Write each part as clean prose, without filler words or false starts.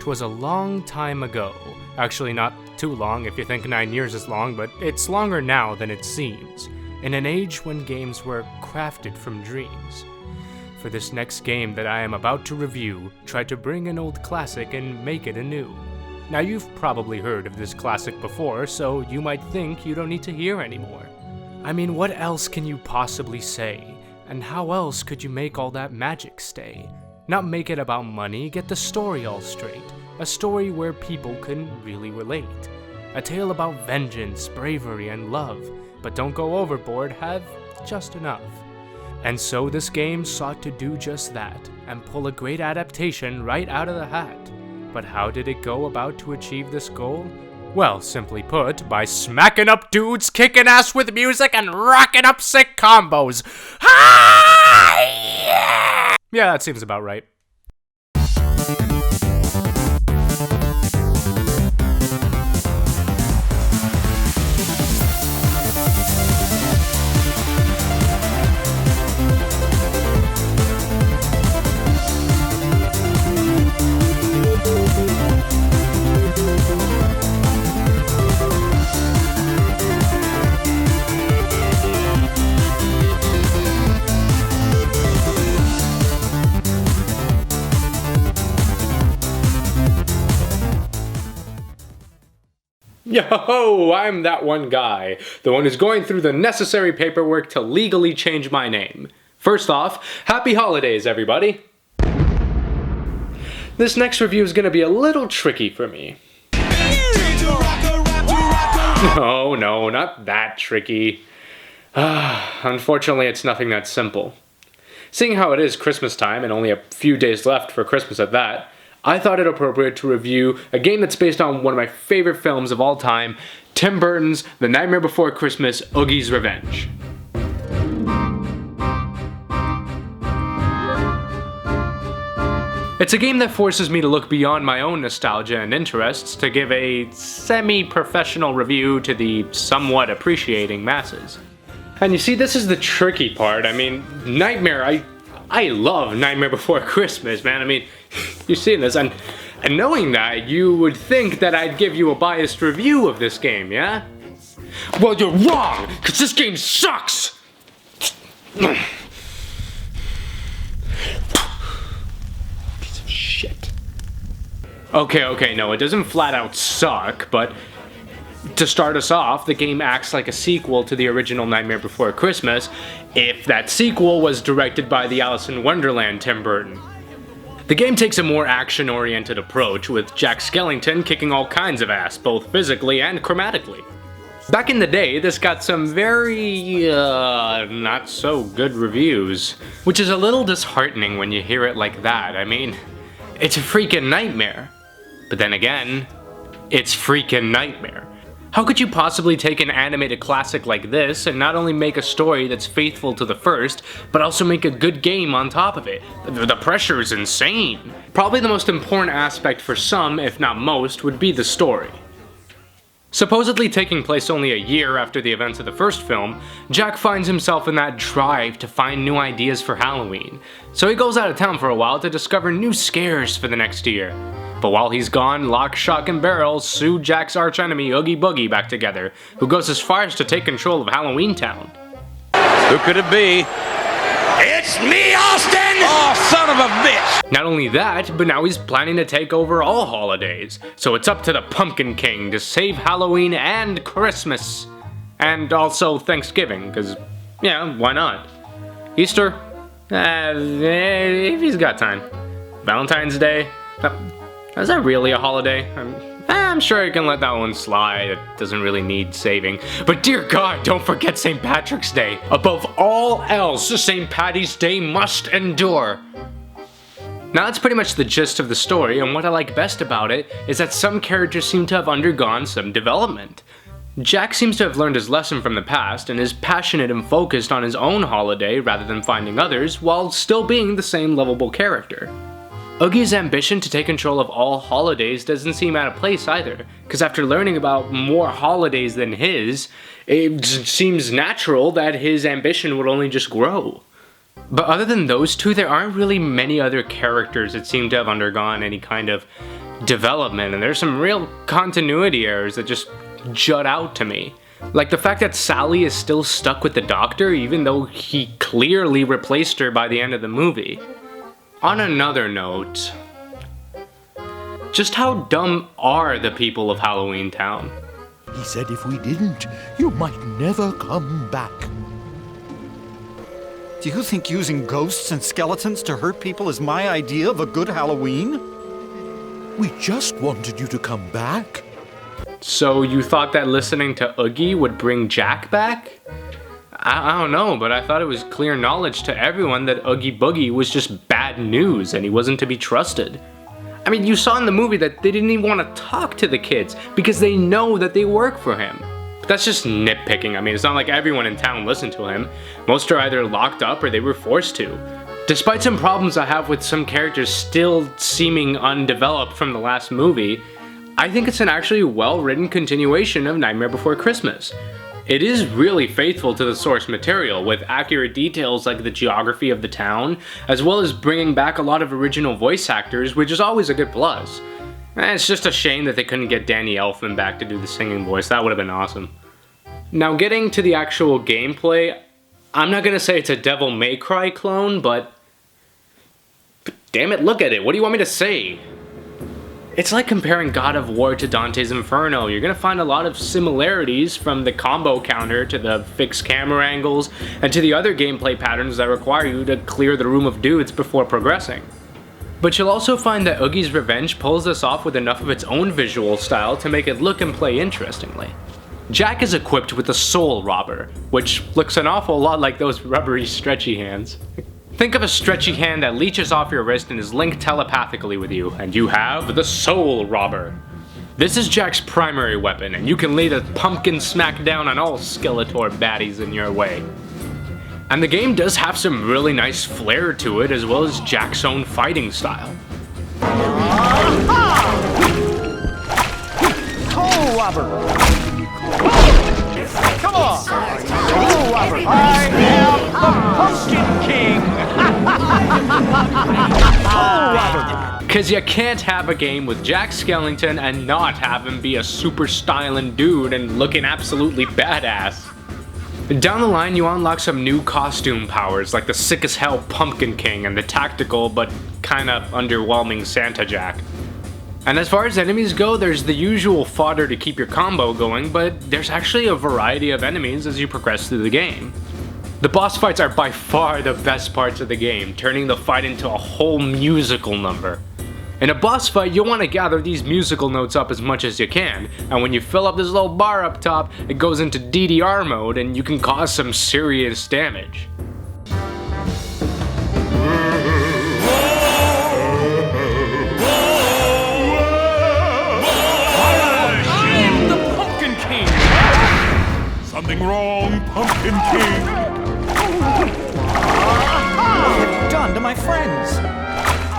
'Twas a long time ago. Actually, not too long if you think 9 years is long, but it's longer now than it seems. In an age when games were crafted from dreams. For this next game that I am about to review, try to bring an old classic and make it anew. Now you've probably heard of this classic before, so you might think you don't need to hear anymore. I mean, what else can you possibly say? And how else could you make all that magic stay? Not make it about money, get the story all straight. A story where people can really relate. A tale about vengeance, bravery, and love. But don't go overboard, have just enough. And so this game sought to do just that, and pull a great adaptation right out of the hat. But how did it go about to achieve this goal? Well, simply put, by smacking up dudes, kicking ass with music, and rocking up sick combos. Yeah, that seems about right. Yo, I'm that one guy, the one who's going through the necessary paperwork to legally change my name. First off, happy holidays, everybody! This next review is gonna be a little tricky for me. No, not that tricky. Unfortunately, it's nothing that simple. Seeing how it is Christmas time and only a few days left for Christmas at that, I thought it appropriate to review a game that's based on one of my favorite films of all time, Tim Burton's The Nightmare Before Christmas, Oogie's Revenge. It's a game that forces me to look beyond my own nostalgia and interests to give a semi-professional review to the somewhat appreciating masses. And you see, this is the tricky part. I mean, I love Nightmare Before Christmas, man. I mean, you've seen this, and knowing that, you would think that I'd give you a biased review of this game, yeah? Well, you're wrong, because this game sucks! Piece of shit. Okay, no, it doesn't flat out suck, but to start us off, the game acts like a sequel to the original Nightmare Before Christmas, if that sequel was directed by the Alice in Wonderland Tim Burton. The game takes a more action-oriented approach, with Jack Skellington kicking all kinds of ass, both physically and chromatically. Back in the day, this got some very, not so good reviews, which is a little disheartening when you hear it like that. I mean, it's a freaking nightmare. But then again, it's freaking Nightmare. How could you possibly take an animated classic like this and not only make a story that's faithful to the first, but also make a good game on top of it? The pressure is insane. Probably the most important aspect for some, if not most, would be the story. Supposedly taking place only a year after the events of the first film, Jack finds himself in that drive to find new ideas for Halloween. So he goes out of town for a while to discover new scares for the next year. But while he's gone, Lock, Shock, and Barrel sue Jack's archenemy Oogie Boogie back together, who goes as far as to take control of Halloween Town. Who could it be? It's me, Austin! Oh, son of a bitch! Not only that, but now he's planning to take over all holidays, so it's up to the Pumpkin King to save Halloween and Christmas. And also Thanksgiving, because, yeah, why not? Easter? If he's got time. Valentine's Day? Is that really a holiday? I'm sure I can let that one slide. It doesn't really need saving. But dear God, don't forget St. Patrick's Day. Above all else, St. Paddy's Day must endure. Now that's pretty much the gist of the story, and what I like best about it is that some characters seem to have undergone some development. Jack seems to have learned his lesson from the past and is passionate and focused on his own holiday rather than finding others, while still being the same lovable character. Oogie's ambition to take control of all holidays doesn't seem out of place either, because after learning about more holidays than his, it seems natural that his ambition would only just grow. But other than those two, there aren't really many other characters that seem to have undergone any kind of development, and there's some real continuity errors that just jut out to me. Like the fact that Sally is still stuck with the Doctor even though he clearly replaced her by the end of the movie. On another note, just how dumb are the people of Halloween Town? He said if we didn't, you might never come back. Do you think using ghosts and skeletons to hurt people is my idea of a good Halloween? We just wanted you to come back. So you thought that listening to Oogie would bring Jack back? I don't know, but I thought it was clear knowledge to everyone that Oogie Boogie was just bad news and he wasn't to be trusted. I mean, you saw in the movie that they didn't even want to talk to the kids because they know that they work for him. But that's just nitpicking. I mean, it's not like everyone in town listened to him. Most are either locked up or they were forced to. Despite some problems I have with some characters still seeming undeveloped from the last movie, I think it's an actually well-written continuation of Nightmare Before Christmas. It is really faithful to the source material, with accurate details like the geography of the town, as well as bringing back a lot of original voice actors, which is always a good plus. It's just a shame that they couldn't get Danny Elfman back to do the singing voice. That would have been awesome. Now getting to the actual gameplay, I'm not gonna say it's a Devil May Cry clone, but damn it, look at it. What do you want me to say? It's like comparing God of War to Dante's Inferno. You're gonna find a lot of similarities from the combo counter to the fixed camera angles and to the other gameplay patterns that require you to clear the room of dudes before progressing. But you'll also find that Oogie's Revenge pulls this off with enough of its own visual style to make it look and play interestingly. Jack is equipped with the Soul Robber, which looks an awful lot like those rubbery stretchy hands. Think of a stretchy hand that leeches off your wrist and is linked telepathically with you, and you have the Soul Robber. This is Jack's primary weapon, and you can lay the pumpkin smack down on all Skeletor baddies in your way. And the game does have some really nice flair to it, as well as Jack's own fighting style. Soul Robber! Come on! Soul Robber! I am the Pumpkin King! Soul Robber! Cause you can't have a game with Jack Skellington and not have him be a super styling dude and looking absolutely badass. Down the line you unlock some new costume powers like the sick as hell Pumpkin King and the tactical but kinda underwhelming Santa Jack. And as far as enemies go, there's the usual fodder to keep your combo going, but there's actually a variety of enemies as you progress through the game. The boss fights are by far the best parts of the game, turning the fight into a whole musical number. In a boss fight, you'll want to gather these musical notes up as much as you can, and when you fill up this little bar up top, it goes into DDR mode and you can cause some serious damage. Something wrong, Pumpkin King! What have you done to my friends?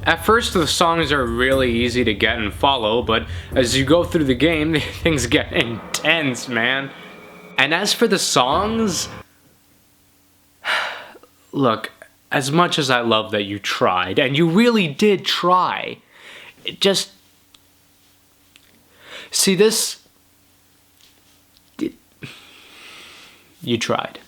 At first the songs are really easy to get and follow, but as you go through the game, things get intense, man. And as for the songs, look, as much as I love that you tried, and you really did try, it just... See this... You tried.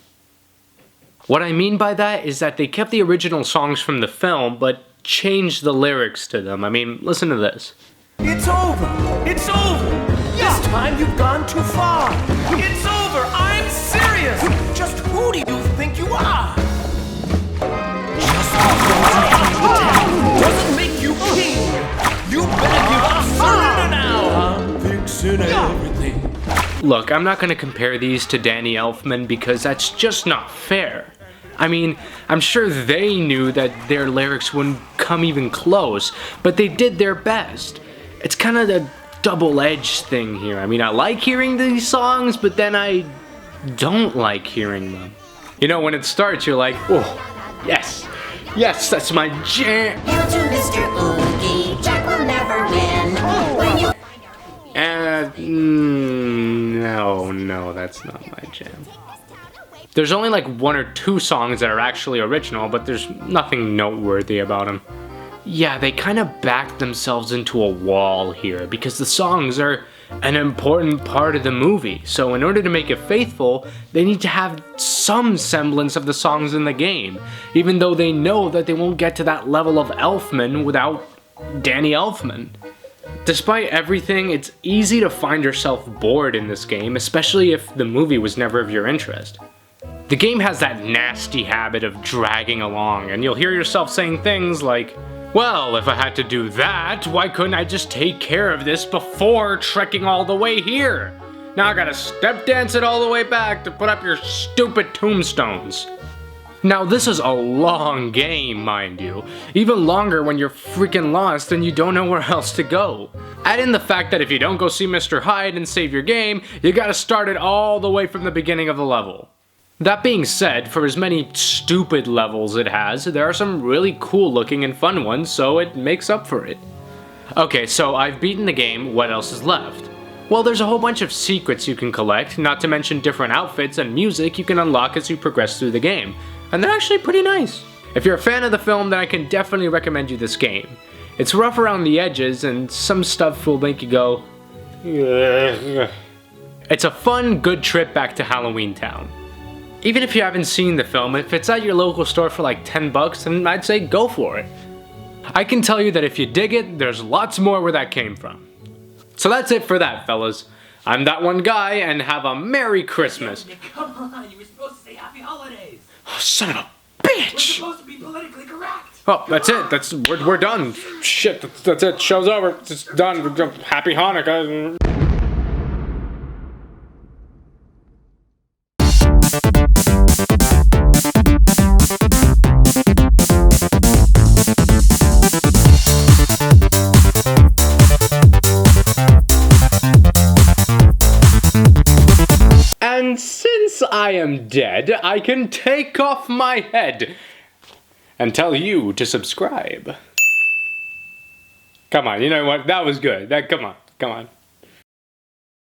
What I mean by that is that they kept the original songs from the film, but changed the lyrics to them. I mean, listen to this. It's over! It's over! This time you've gone too far! It's over! I'm serious! Just who do you think you are? Just doesn't make you king! You better give up sooner now! I'm fixing everything. Look, I'm not going to compare these to Danny Elfman because that's just not fair. I mean, I'm sure they knew that their lyrics wouldn't come even close, but they did their best. It's kind of the double-edged thing here. I mean, I like hearing these songs, but then I don't like hearing them. You know, when it starts, you're like, oh, yes, yes, that's my jam. Hail to Mr. Oogie, Jack will never win. When you no, that's not my jam. There's only like one or two songs that are actually original, but there's nothing noteworthy about them. yeah, they kind of backed themselves into a wall here because the songs are an important part of the movie. So in order to make it faithful, they need to have some semblance of the songs in the game, even though they know that they won't get to that level of Elfman without Danny Elfman. Despite everything, it's easy to find yourself bored in this game, especially if the movie was never of your interest. The game has that nasty habit of dragging along, and you'll hear yourself saying things like, well, if I had to do that, why couldn't I just take care of this before trekking all the way here? Now I gotta step dance it all the way back to put up your stupid tombstones. Now this is a long game, mind you. Even longer when you're freaking lost and you don't know where else to go. Add in the fact that if you don't go see Mr. Hyde and save your game, you gotta start it all the way from the beginning of the level. That being said, for as many stupid levels it has, there are some really cool looking and fun ones, so it makes up for it. Okay, so I've beaten the game, what else is left? Well, there's a whole bunch of secrets you can collect, not to mention different outfits and music you can unlock as you progress through the game, and they're actually pretty nice. If you're a fan of the film, then I can definitely recommend you this game. It's rough around the edges, and some stuff will make you go, ugh. It's a fun, good trip back to Halloween Town. Even if you haven't seen the film, if it's at your local store for like $10, then I'd say go for it. I can tell you that if you dig it, there's lots more where that came from. So that's it for that, fellas. I'm that one guy, and have a Merry Christmas. Come on, you were supposed to say Happy Holidays. Oh, son of a bitch! We're supposed to be politically correct. Oh, that's it. We're done. Shit, that's it. Show's over. It's done. Happy Hanukkah. And since I am dead, I can take off my head and tell you to subscribe. Come on, you know what? That was good. Come on.